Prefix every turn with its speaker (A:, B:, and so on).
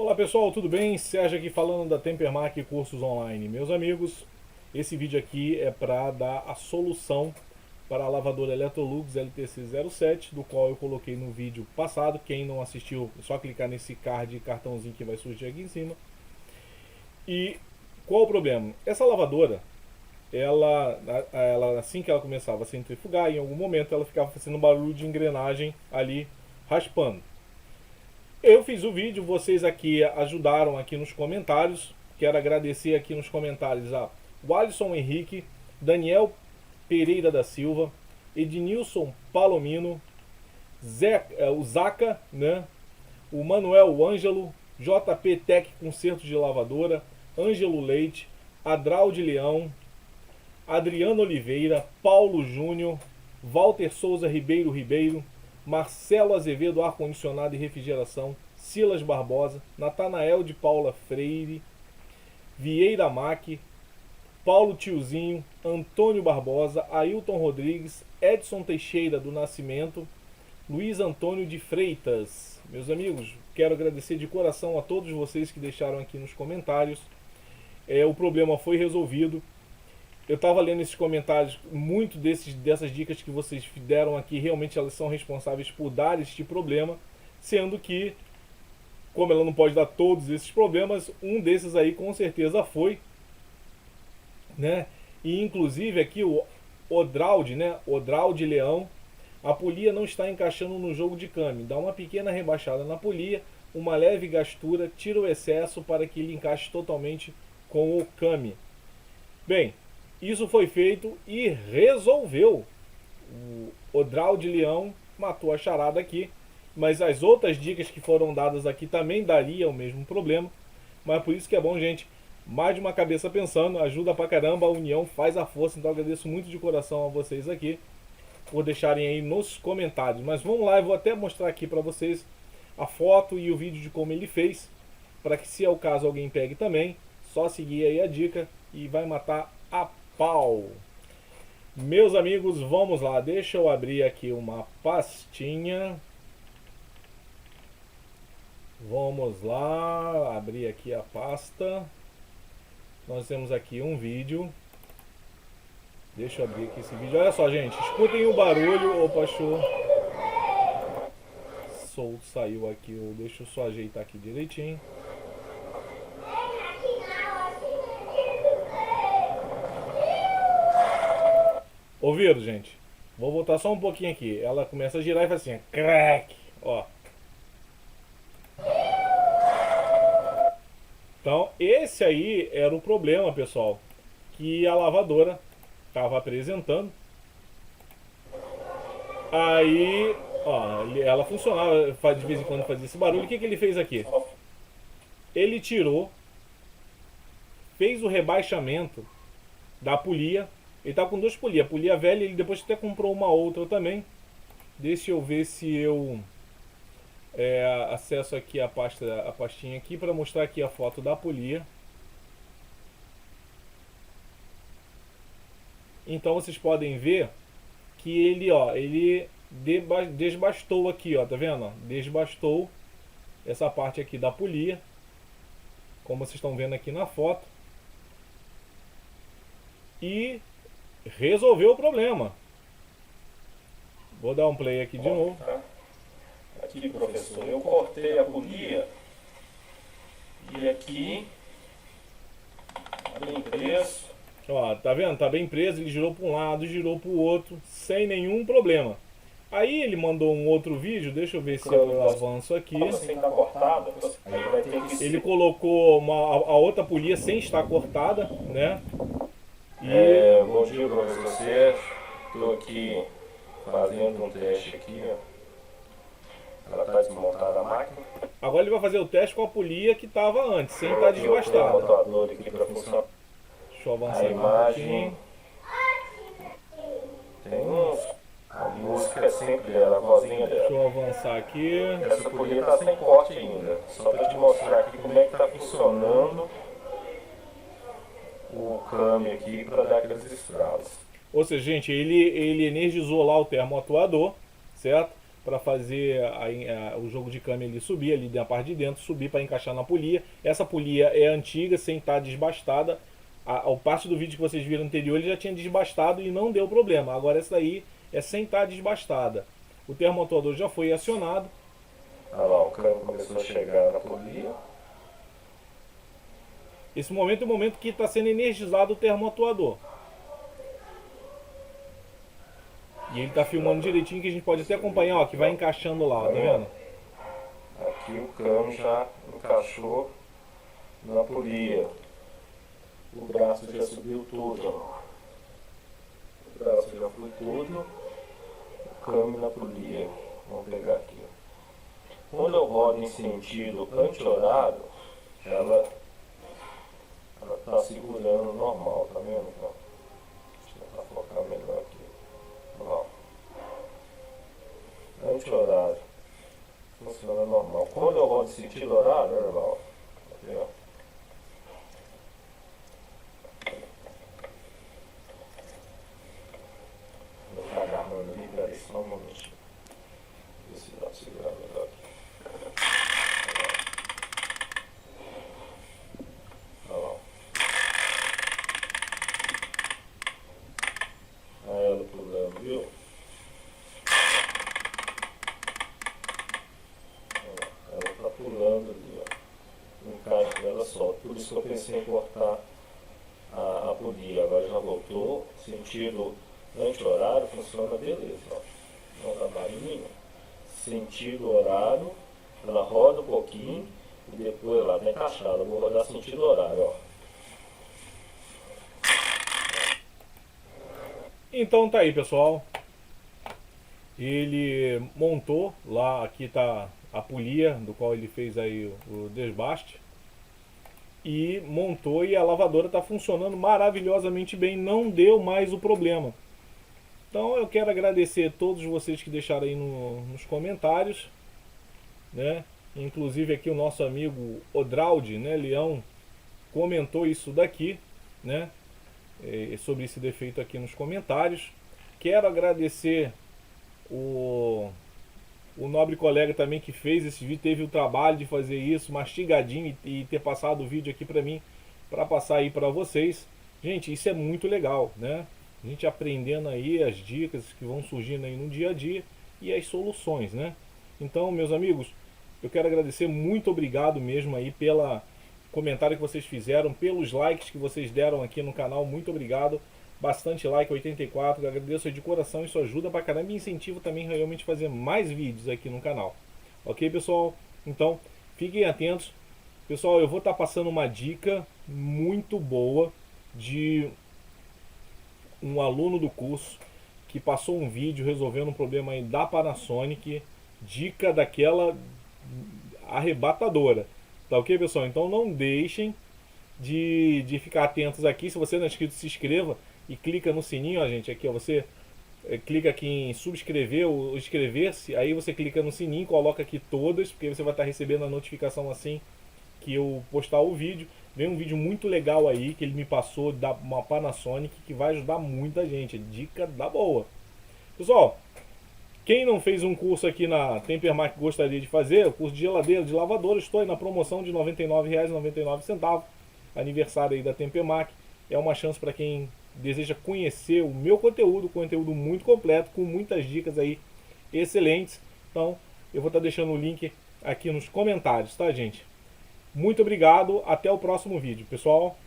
A: Olá pessoal, tudo bem? Sérgio aqui falando da Tempermac Cursos Online. Meus amigos, esse vídeo aqui é para dar a solução para a lavadora Electrolux LTC07, do qual eu coloquei no vídeo passado. Quem não assistiu, é só clicar nesse card, cartãozinho que vai surgir aqui em cima. E qual o problema? Essa lavadora, ela assim que ela começava a centrifugar, em algum momento ela ficava fazendo um barulho de engrenagem ali, raspando. Eu fiz o vídeo, vocês aqui ajudaram aqui nos comentários. Quero agradecer aqui nos comentários a Alisson Henrique, Daniel Pereira da Silva, Ednilson Palomino, o Zaca, né? O Manuel Ângelo, JP Tech Concerto de Lavadora, Ângelo Leite, Adralde Leão, Adriano Oliveira, Paulo Júnior, Walter Souza Ribeiro, Marcelo Azevedo, Ar-Condicionado e Refrigeração, Silas Barbosa, Natanael de Paula Freire, Vieira Mac, Paulo Tiozinho, Antônio Barbosa, Ailton Rodrigues, Edson Teixeira do Nascimento, Luiz Antônio de Freitas. Meus amigos, quero agradecer de coração a todos vocês que deixaram aqui nos comentários. O problema foi resolvido. Eu estava lendo esses comentários, muito dessas dicas que vocês deram aqui, realmente elas são responsáveis por dar este problema, sendo que, como ela não pode dar todos esses problemas, um desses aí com certeza foi, né? E inclusive aqui o Odralde, né? Odralde Leão, a polia não está encaixando no jogo de câmbio, dá uma pequena rebaixada na polia, uma leve gastura, tira o excesso para que ele encaixe totalmente com o câmbio. Bem, isso foi feito e resolveu. O Odralde Leão matou a charada aqui, mas as outras dicas que foram dadas aqui também daria o mesmo problema. Mas por isso que é bom, gente, mais de uma cabeça pensando, ajuda pra caramba, a união faz a força. Então eu agradeço muito de coração a vocês aqui por deixarem aí nos comentários. Mas vamos lá, eu vou até mostrar aqui pra vocês a foto e o vídeo de como ele fez, para que se é o caso alguém pegue também, só seguir aí a dica e vai matar a pau. Meus amigos, vamos lá, deixa eu abrir aqui uma pastinha. Vamos lá, abrir aqui a pasta. Nós temos aqui um vídeo. Deixa eu abrir aqui esse vídeo. Olha só, gente, escutem o barulho. Opa, show. Solto, saiu aqui. Deixa eu só ajeitar aqui direitinho. Ouviram, gente? Vou voltar só um pouquinho aqui. Ela começa a girar e faz assim, crack, ó. Então, esse aí era o problema, pessoal, que a lavadora estava apresentando. Aí, ó, ela funcionava, de vez em quando fazia esse barulho. O que ele fez aqui? Ele tirou, fez o rebaixamento da polia. Ele tá com duas polias, a polia velha, ele depois até comprou uma outra também. Deixa eu ver se eu acesso aqui a pastinha aqui para mostrar aqui a foto da polia. Então vocês podem ver que ele desbastou aqui, ó, tá vendo? Desbastou essa parte aqui da polia, como vocês estão vendo aqui na foto. E resolveu o problema. Vou dar um play aqui de novo.
B: Aqui, professor, eu cortei a polia e aqui tá bem preso.
A: Ó, tá vendo? Tá bem preso, ele girou para um lado, girou para o outro, sem nenhum problema. Aí ele mandou um outro vídeo, deixa eu ver se eu avanço aqui.
B: Sem estar cortada, aí vai ter que
A: ele colocou a outra polia sem estar cortada, né?
B: Bom dia, professor Sérgio. Estou aqui fazendo um teste aqui, ó. Ela está desmontada a máquina.
A: Agora ele vai fazer o teste com a polia que estava antes, sem estar desgastada.
B: Aqui para funcionar.
A: Deixa eu avançar
B: a imagem.
A: aqui.
B: Tem a música sempre dela, a vozinha dela.
A: Deixa eu avançar aqui.
B: Essa polia está sem corte ainda. Só para te mostrar aqui como é que está funcionando o câmbio aqui para dar aqueles estralos.
A: Ou seja, gente, ele energizou lá o termoatuador, certo? para fazer o jogo de câmbio ali subir, ali na parte de dentro, subir para encaixar na polia. Essa polia é antiga, sem estar desbastada. A parte do vídeo que vocês viram anterior ele já tinha desbastado e não deu problema. Agora essa daí é sem estar desbastada. O termoatuador já foi acionado.
B: Olha lá, o cano começou a chegar na polia.
A: Esse momento é o momento que está sendo energizado o termoatuador. E ele está filmando direitinho, que a gente pode até acompanhar, ó, que vai encaixando lá, ó, tá vendo?
B: Aqui o cano já encaixou na polia. O braço já subiu tudo, ó. O braço já foi tudo. O câmbio na polia. Vamos pegar aqui, ó. Quando eu rodo em sentido anti-horário, ela está segurando normal, tá vendo? Ó? Deixa eu tentar focar melhor aqui. Ó. Anti-horário. Funciona normal. Quando eu rodo em sentido horário, olha lá, ó. Aqui, ó. Vou estar agarrando ali, peraí, só um momentinho. Ver se dá pra segurar melhor aqui. Olha lá. Olha ela pulando, viu? Ela está pulando ali, ó. O encaixe dela solta. Por isso que eu pensei em cortar a polia. Agora já voltou. Sentido anti-horário funciona beleza, ó. Não dá barulho. Sentido horário. Ela roda um pouquinho e depois ela está encaixada. Eu vou rodar sentido horário, ó.
A: Então tá aí, pessoal. Ele montou lá, aqui tá a polia do qual ele fez aí o desbaste. E montou e a lavadora está funcionando maravilhosamente bem, não deu mais o problema. Então eu quero agradecer a todos vocês que deixaram aí nos comentários, né? Inclusive aqui o nosso amigo Odraldi, né, Leão, comentou isso daqui, né? Sobre esse defeito aqui nos comentários. Quero agradecer o nobre colega também que fez esse vídeo, teve o trabalho de fazer isso mastigadinho e ter passado o vídeo aqui para mim, para passar aí para vocês. Gente, isso é muito legal, né? A gente aprendendo aí as dicas que vão surgindo aí no dia a dia e as soluções, né? Então, meus amigos, eu quero agradecer, muito obrigado mesmo aí pela comentário que vocês fizeram, pelos likes que vocês deram aqui no canal, muito obrigado. Bastante like, 84, eu agradeço aí de coração, isso ajuda pra caramba e incentiva também realmente fazer mais vídeos aqui no canal. Ok, pessoal? Então, fiquem atentos. Pessoal, eu vou estar passando uma dica muito boa de um aluno do curso que passou um vídeo resolvendo um problema aí da Panasonic, dica daquela arrebatadora. Tá ok, pessoal? Então não deixem de ficar atentos aqui. Se você não é inscrito, se inscreva e clica no sininho, ó, gente. Aqui, ó, você clica aqui em subscrever ou inscrever-se. Aí você clica no sininho, coloca aqui todas, porque você vai estar recebendo a notificação assim que eu postar o vídeo. Vem um vídeo muito legal aí que ele me passou da uma Panasonic que vai ajudar muita gente. Dica da boa. Pessoal, quem não fez um curso aqui na Tempermac gostaria de fazer, o curso de geladeira, de lavadora, estou aí na promoção de R$ 99,99. Aniversário aí da Tempermac. É uma chance para quem deseja conhecer o meu conteúdo muito completo, com muitas dicas aí excelentes. Então, eu vou estar deixando o link aqui nos comentários, tá, gente? Muito obrigado, até o próximo vídeo, pessoal.